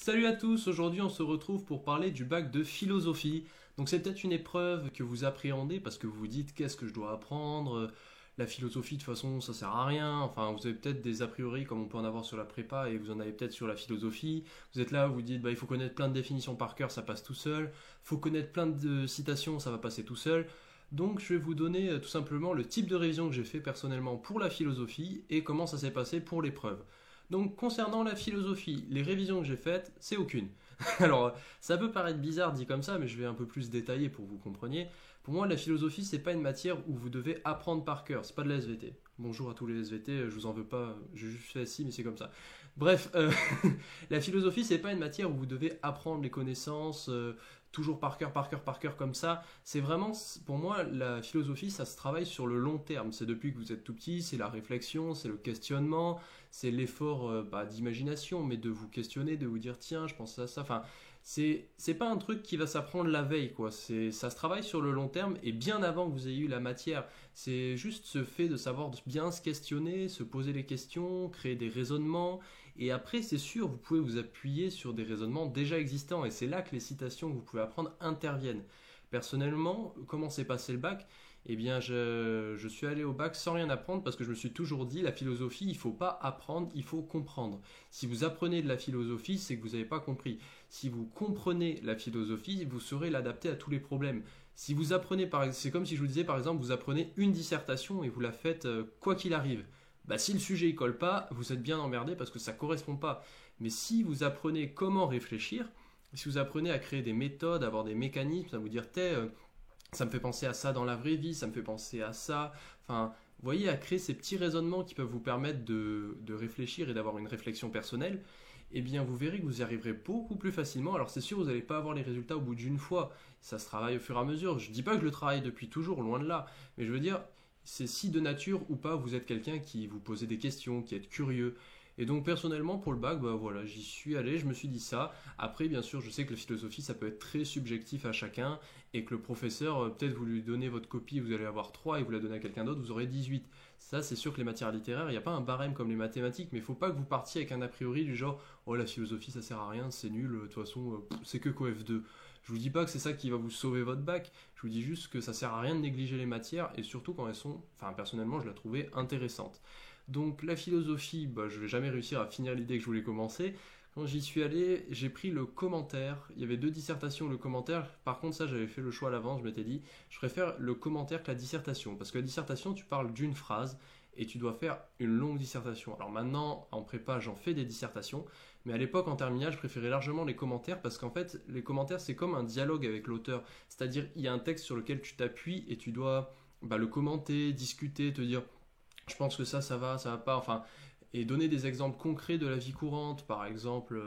Salut à tous, aujourd'hui on se retrouve pour parler du bac de philosophie. Donc c'est peut-être une épreuve que vous appréhendez parce que vous vous dites qu'est-ce que je dois apprendre. La philosophie de toute façon ça sert à rien. Enfin vous avez peut-être des a priori comme on peut en avoir sur la prépa et vous en avez peut-être sur la philosophie. Vous êtes là, vous dites il faut connaître plein de définitions par cœur, ça passe tout seul. Faut connaître plein de citations, ça va passer tout seul. Donc je vais vous donner tout simplement le type de révision que j'ai fait personnellement pour la philosophie et comment ça s'est passé pour l'épreuve. Donc concernant la philosophie, les révisions que j'ai faites, c'est aucune. Alors ça peut paraître bizarre dit comme ça, mais je vais un peu plus détailler pour que vous compreniez. Pour moi, la philosophie, c'est pas une matière où vous devez apprendre par cœur, c'est pas de la SVT. Bonjour à tous les SVT, je vous en veux pas, j'ai juste fait si, mais c'est comme ça. Bref, la philosophie, c'est pas une matière où vous devez apprendre les connaissances toujours par cœur, par cœur, par cœur comme ça. C'est vraiment, pour moi, la philosophie, ça se travaille sur le long terme. C'est depuis que vous êtes tout petit, c'est la réflexion, c'est le questionnement, c'est l'effort d'imagination, mais de vous questionner, de vous dire tiens, je pense à ça. Enfin, c'est pas un truc qui va s'apprendre la veille, quoi. Ça se travaille sur le long terme et bien avant que vous ayez eu la matière. C'est juste ce fait de savoir bien se questionner, se poser les questions, créer des raisonnements. Et après, c'est sûr, vous pouvez vous appuyer sur des raisonnements déjà existants. Et c'est là que les citations que vous pouvez apprendre interviennent. Personnellement, comment s'est passé le bac? Eh bien, je suis allé au bac sans rien apprendre parce que je me suis toujours dit, la philosophie, il ne faut pas apprendre, il faut comprendre. Si vous apprenez de la philosophie, c'est que vous n'avez pas compris. Si vous comprenez la philosophie, vous saurez l'adapter à tous les problèmes. Si vous apprenez, c'est comme si je vous disais, par exemple, vous apprenez une dissertation et vous la faites quoi qu'il arrive. Bah, si le sujet ne colle pas, vous êtes bien emmerdé parce que ça ne correspond pas. Mais si vous apprenez comment réfléchir, si vous apprenez à créer des méthodes, à avoir des mécanismes, à vous dire, ça me fait penser à ça dans la vraie vie, ça me fait penser à ça. Enfin, vous voyez, à créer ces petits raisonnements qui peuvent vous permettre de réfléchir et d'avoir une réflexion personnelle, eh bien, vous verrez que vous y arriverez beaucoup plus facilement. Alors, c'est sûr, vous n'allez pas avoir les résultats au bout d'une fois. Ça se travaille au fur et à mesure. Je ne dis pas que je le travaille depuis toujours, loin de là. Mais je veux dire, c'est si de nature ou pas, vous êtes quelqu'un qui vous posez des questions, qui êtes curieux. Et donc personnellement pour le bac, bah voilà, j'y suis allé, je me suis dit ça. Après bien sûr, je sais que la philosophie ça peut être très subjectif à chacun et que le professeur, peut-être vous lui donnez votre copie, vous allez avoir 3 et vous la donnez à quelqu'un d'autre, vous aurez 18. Ça c'est sûr que les matières littéraires, il n'y a pas un barème comme les mathématiques, mais il ne faut pas que vous partiez avec un a priori du genre oh la philosophie ça sert à rien, c'est nul, de toute façon c'est que QF2. Je vous dis pas que c'est ça qui va vous sauver votre bac, je vous dis juste que ça sert à rien de négliger les matières et surtout quand elles sont, enfin personnellement je la trouvais intéressante. Donc la philosophie, je ne vais jamais réussir à finir l'idée que je voulais commencer. Quand j'y suis allé, j'ai pris le commentaire. Il y avait 2 dissertations, le commentaire. Par contre, ça, j'avais fait le choix à l'avance. Je m'étais dit, je préfère le commentaire que la dissertation. Parce que la dissertation, tu parles d'une phrase et tu dois faire une longue dissertation. Alors maintenant, en prépa, j'en fais des dissertations. Mais à l'époque, en terminale, je préférais largement les commentaires parce qu'en fait, les commentaires, c'est comme un dialogue avec l'auteur. C'est-à-dire, il y a un texte sur lequel tu t'appuies et tu dois le commenter, discuter, te dire je pense que ça va pas, enfin, et donner des exemples concrets de la vie courante, par exemple,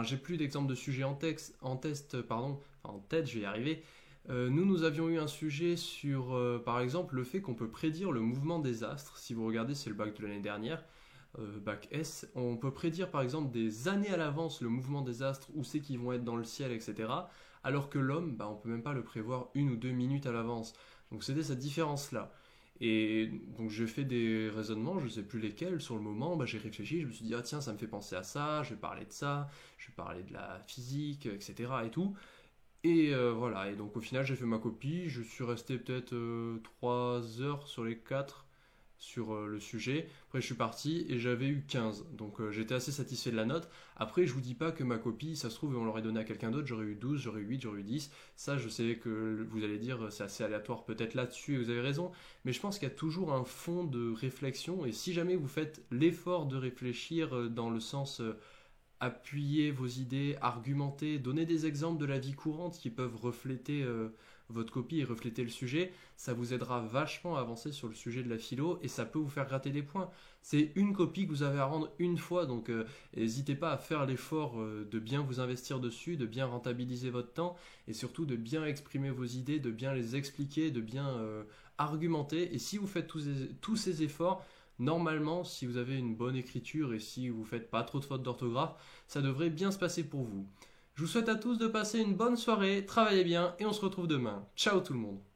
j'ai plus d'exemples de sujets en test, pardon, en tête, je vais y arriver. Nous avions eu un sujet sur, par exemple, le fait qu'on peut prédire le mouvement des astres. Si vous regardez, c'est le bac de l'année dernière, bac S. On peut prédire, par exemple, des années à l'avance le mouvement des astres, où c'est qu'ils vont être dans le ciel, etc. Alors que l'homme, on peut même pas le prévoir 1 ou 2 minutes à l'avance. Donc c'était cette différence-là. Et donc j'ai fait des raisonnements, je ne sais plus lesquels, sur le moment, j'ai réfléchi, je me suis dit, ah tiens, ça me fait penser à ça, je vais parler de ça, je vais parler de la physique, etc. et tout. Et voilà, et donc au final j'ai fait ma copie, je suis resté peut-être 3 heures sur les 4 sur le sujet. Après je suis parti et j'avais eu 15, donc j'étais assez satisfait de la note. Après je vous dis pas que ma copie, ça se trouve on l'aurait donné à quelqu'un d'autre, j'aurais eu 12, j'aurais eu 8, j'aurais eu 10. Ça je sais que vous allez dire c'est assez aléatoire peut-être là-dessus et vous avez raison, mais je pense qu'il y a toujours un fond de réflexion et si jamais vous faites l'effort de réfléchir dans le sens appuyer vos idées, argumenter, donner des exemples de la vie courante qui peuvent refléter votre copie et refléter le sujet, ça vous aidera vachement à avancer sur le sujet de la philo et ça peut vous faire gratter des points. C'est une copie que vous avez à rendre une fois, donc n'hésitez pas à faire l'effort de bien vous investir dessus, de bien rentabiliser votre temps et surtout de bien exprimer vos idées, de bien les expliquer, de bien argumenter. Et si vous faites tous ces efforts, normalement, si vous avez une bonne écriture et si vous ne faites pas trop de fautes d'orthographe, ça devrait bien se passer pour vous. Je vous souhaite à tous de passer une bonne soirée, travaillez bien et on se retrouve demain. Ciao tout le monde!